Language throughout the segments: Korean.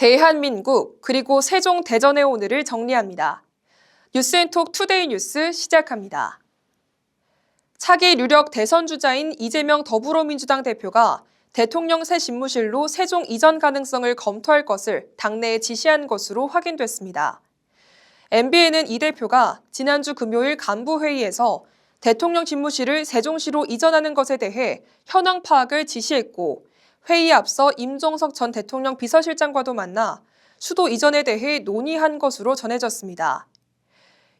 대한민국 그리고 세종대전의 오늘을 정리합니다. 뉴스앤톡 투데이 뉴스 시작합니다. 차기 유력 대선 주자인 이재명 더불어민주당 대표가 대통령 새 집무실로 세종 이전 가능성을 검토할 것을 당내에 지시한 것으로 확인됐습니다. MBN은 이 대표가 지난주 금요일 간부회의에서 대통령 집무실을 세종시로 이전하는 것에 대해 현황 파악을 지시했고 회의에 앞서 임종석 전 대통령 비서실장과도 만나 수도 이전에 대해 논의한 것으로 전해졌습니다.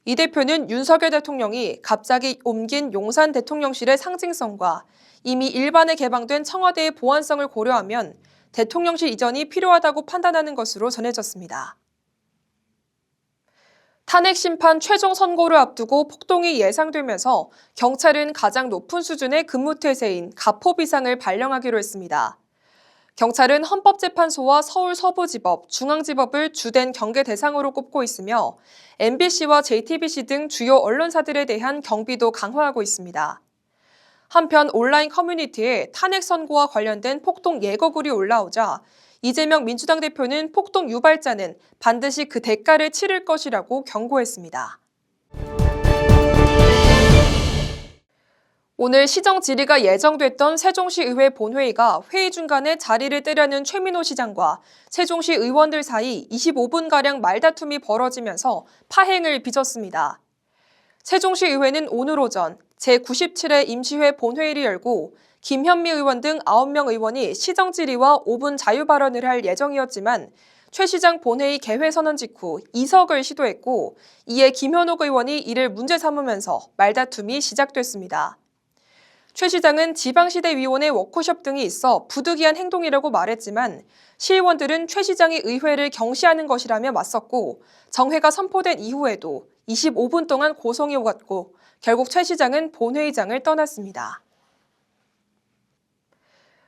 이 대표는 윤석열 대통령이 갑자기 옮긴 용산 대통령실의 상징성과 이미 일반에 개방된 청와대의 보안성을 고려하면 대통령실 이전이 필요하다고 판단하는 것으로 전해졌습니다. 탄핵 심판 최종 선고를 앞두고 폭동이 예상되면서 경찰은 가장 높은 수준의 근무태세인 가포비상을 발령하기로 했습니다. 경찰은 헌법재판소와 서울 서부지법, 중앙지법을 주된 경계 대상으로 꼽고 있으며 MBC와 JTBC 등 주요 언론사들에 대한 경비도 강화하고 있습니다. 한편 온라인 커뮤니티에 탄핵 선고와 관련된 폭동 예고글이 올라오자 이재명 민주당 대표는 폭동 유발자는 반드시 그 대가를 치를 것이라고 경고했습니다. 오늘 시정 질의가 예정됐던 세종시 의회 본회의가 회의 중간에 자리를 뜨려는 최민호 시장과 세종시 의원들 사이 25분가량 말다툼이 벌어지면서 파행을 빚었습니다. 세종시 의회는 오늘 오전 제97회 임시회 본회의를 열고 김현미 의원 등 9명 의원이 시정 질의와 5분 자유 발언을 할 예정이었지만 최 시장 본회의 개회 선언 직후 이석을 시도했고 이에 김현옥 의원이 이를 문제 삼으면서 말다툼이 시작됐습니다. 최 시장은 지방시대위원회 워크숍 등이 있어 부득이한 행동이라고 말했지만 시의원들은 최 시장이 의회를 경시하는 것이라며 맞섰고 정회가 선포된 이후에도 25분 동안 고성이 오갔고 결국 최 시장은 본회의장을 떠났습니다.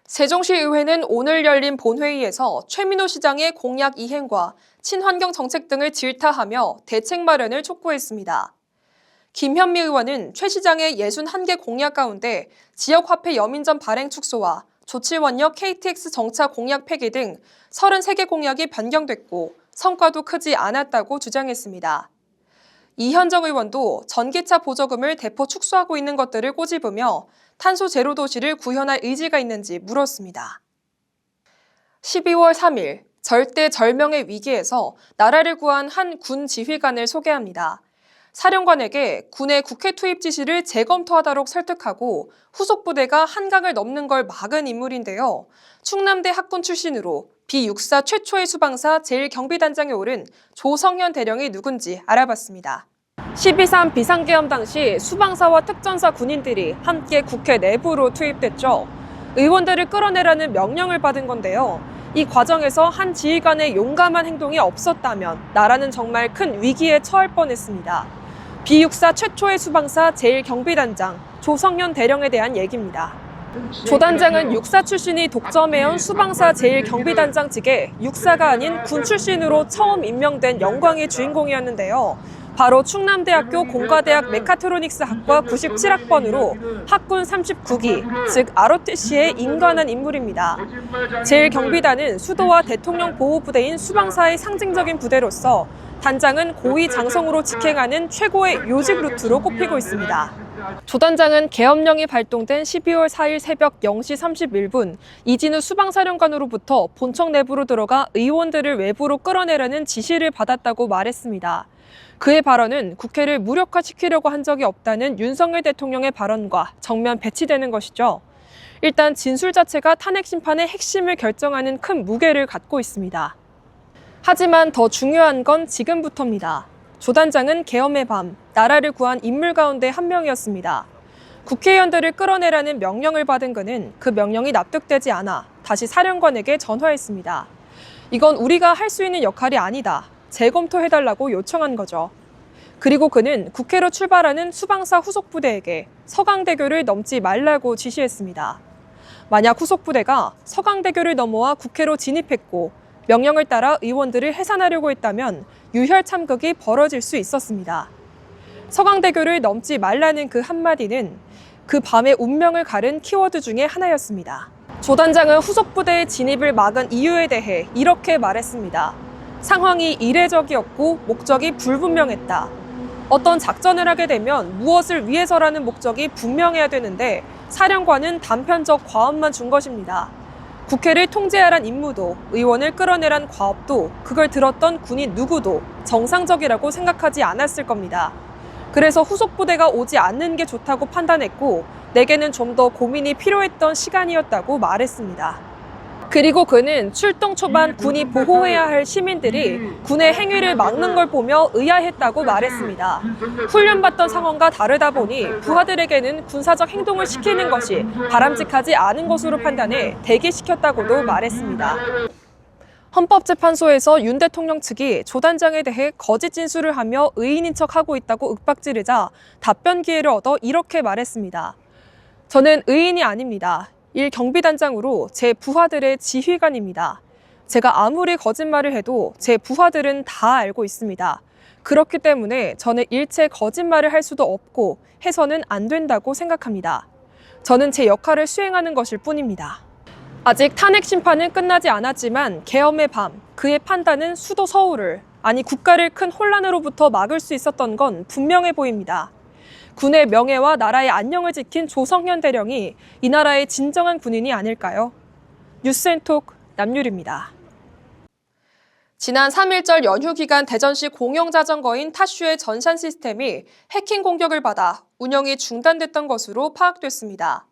세종시 의회는 오늘 열린 본회의에서 최민호 시장의 공약 이행과 친환경 정책 등을 질타하며 대책 마련을 촉구했습니다. 김현미 의원은 최 시장의 61개 공약 가운데 지역화폐 여민전 발행 축소와 조치원역 KTX 정차 공약 폐기 등 33개 공약이 변경됐고 성과도 크지 않았다고 주장했습니다. 이현정 의원도 전기차 보조금을 대폭 축소하고 있는 것들을 꼬집으며 탄소 제로 도시를 구현할 의지가 있는지 물었습니다. 12월 3일 절대절명의 위기에서 나라를 구한 한 군 지휘관을 소개합니다. 사령관에게 군의 국회 투입 지시를 재검토하도록 설득하고 후속 부대가 한강을 넘는 걸 막은 인물인데요. 충남대 학군 출신으로 비육사 최초의 수방사 제1경비단장에 오른 조성현 대령이 누군지 알아봤습니다. 12.3 비상계엄 당시 수방사와 특전사 군인들이 함께 국회 내부로 투입됐죠. 의원들을 끌어내라는 명령을 받은 건데요. 이 과정에서 한 지휘관의 용감한 행동이 없었다면 나라는 정말 큰 위기에 처할 뻔했습니다. 비육사 최초의 수방사 제1경비단장 조성현 대령에 대한 얘기입니다. 조 단장은 육사 출신이 독점해온 수방사 제1경비단장직에 육사가 아닌 군 출신으로 처음 임명된 영광의 주인공이었는데요. 바로 충남대학교 공과대학 메카트로닉스학과 97학번으로 학군 39기, 즉 ROTC에 임관한 인물입니다. 제1경비단은 수도와 대통령 보호부대인 수방사의 상징적인 부대로서 단장은 고위 장성으로 직행하는 최고의 요직 루트로 꼽히고 있습니다. 조 단장은 계엄령이 발동된 12월 4일 새벽 0시 31분 이진우 수방사령관으로부터 본청 내부로 들어가 의원들을 외부로 끌어내라는 지시를 받았다고 말했습니다. 그의 발언은 국회를 무력화시키려고 한 적이 없다는 윤석열 대통령의 발언과 정면 배치되는 것이죠. 일단 진술 자체가 탄핵 심판의 핵심을 결정하는 큰 무게를 갖고 있습니다. 하지만 더 중요한 건 지금부터입니다. 조 단장은 계엄의 밤, 나라를 구한 인물 가운데 한 명이었습니다. 국회의원들을 끌어내라는 명령을 받은 그는 그 명령이 납득되지 않아 다시 사령관에게 전화했습니다. 이건 우리가 할 수 있는 역할이 아니다. 재검토해달라고 요청한 거죠. 그리고 그는 국회로 출발하는 수방사 후속부대에게 서강대교를 넘지 말라고 지시했습니다. 만약 후속부대가 서강대교를 넘어와 국회로 진입했고 명령을 따라 의원들을 해산하려고 했다면 유혈 참극이 벌어질 수 있었습니다. 서강대교를 넘지 말라는 그 한마디는 그 밤의 운명을 가른 키워드 중에 하나였습니다. 조 단장은 후속 부대의 진입을 막은 이유에 대해 이렇게 말했습니다. 상황이 이례적이었고 목적이 불분명했다. 어떤 작전을 하게 되면 무엇을 위해서라는 목적이 분명해야 되는데 사령관은 단편적 과업만 준 것입니다. 국회를 통제하란 임무도 의원을 끌어내란 과업도 그걸 들었던 군인 누구도 정상적이라고 생각하지 않았을 겁니다. 그래서 후속 부대가 오지 않는 게 좋다고 판단했고 내게는 좀 더 고민이 필요했던 시간이었다고 말했습니다. 그리고 그는 출동 초반 군이 보호해야 할 시민들이 군의 행위를 막는 걸 보며 의아했다고 말했습니다. 훈련받던 상황과 다르다 보니 부하들에게는 군사적 행동을 시키는 것이 바람직하지 않은 것으로 판단해 대기시켰다고도 말했습니다. 헌법재판소에서 윤 대통령 측이 조 단장에 대해 거짓 진술을 하며 의인인 척하고 있다고 윽박지르자 답변 기회를 얻어 이렇게 말했습니다. 저는 의인이 아닙니다. 1경비단장으로 제 부하들의 지휘관입니다. 제가 아무리 거짓말을 해도 제 부하들은 다 알고 있습니다. 그렇기 때문에 저는 일체 거짓말을 할 수도 없고 해서는 안 된다고 생각합니다. 저는 제 역할을 수행하는 것일 뿐입니다. 아직 탄핵 심판은 끝나지 않았지만 계엄의 밤, 그의 판단은 수도 서울을, 아니 국가를 큰 혼란으로부터 막을 수 있었던 건 분명해 보입니다. 군의 명예와 나라의 안녕을 지킨 조성현 대령이 이 나라의 진정한 군인이 아닐까요? 뉴스앤톡 남유리입니다. 지난 3.1절 연휴 기간 대전시 공영자전거인 타슈의 전산 시스템이 해킹 공격을 받아 운영이 중단됐던 것으로 파악됐습니다.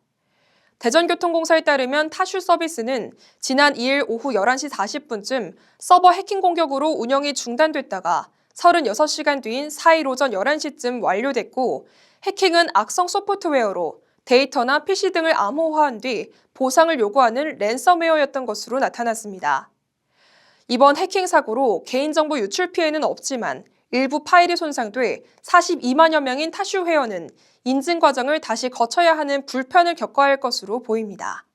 대전교통공사에 따르면 타슈 서비스는 지난 2일 오후 11시 40분쯤 서버 해킹 공격으로 운영이 중단됐다가 36시간 뒤인 4일 오전 11시쯤 완료됐고 해킹은 악성 소프트웨어로 데이터나 PC 등을 암호화한 뒤 보상을 요구하는 랜섬웨어였던 것으로 나타났습니다. 이번 해킹 사고로 개인정보 유출 피해는 없지만 일부 파일이 손상돼 42만여 명인 타슈 회원은 인증 과정을 다시 거쳐야 하는 불편을 겪어야 할 것으로 보입니다.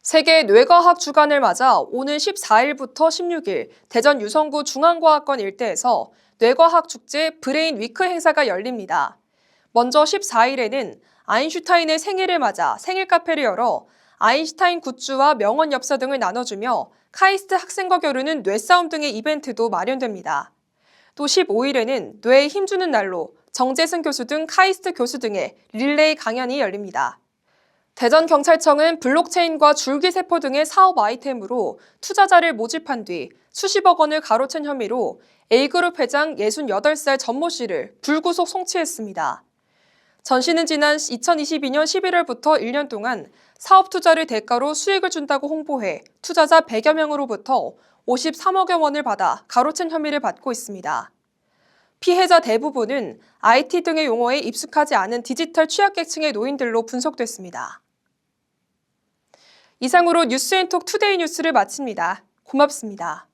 세계 뇌과학 주간을 맞아 오는 14일부터 16일 대전 유성구 중앙과학관 일대에서 뇌과학 축제 브레인 위크 행사가 열립니다. 먼저 14일에는 아인슈타인의 생일을 맞아 생일 카페를 열어 아인슈타인 굿즈와 명언 엽서 등을 나눠주며 카이스트 학생과 겨루는 뇌싸움 등의 이벤트도 마련됩니다. 또 15일에는 뇌에 힘주는 날로 정재승 교수 등 카이스트 교수 등의 릴레이 강연이 열립니다. 대전경찰청은 블록체인과 줄기세포 등의 사업 아이템으로 투자자를 모집한 뒤 수십억 원을 가로챈 혐의로 A그룹 회장 68살 전모 씨를 불구속 송치했습니다. 전 씨는 지난 2022년 11월부터 1년 동안 사업 투자를 대가로 수익을 준다고 홍보해 투자자 100여 명으로부터 53억여 원을 받아 가로챈 혐의를 받고 있습니다. 피해자 대부분은 IT 등의 용어에 익숙하지 않은 디지털 취약계층의 노인들로 분석됐습니다. 이상으로 뉴스앤톡 투데이 뉴스를 마칩니다. 고맙습니다.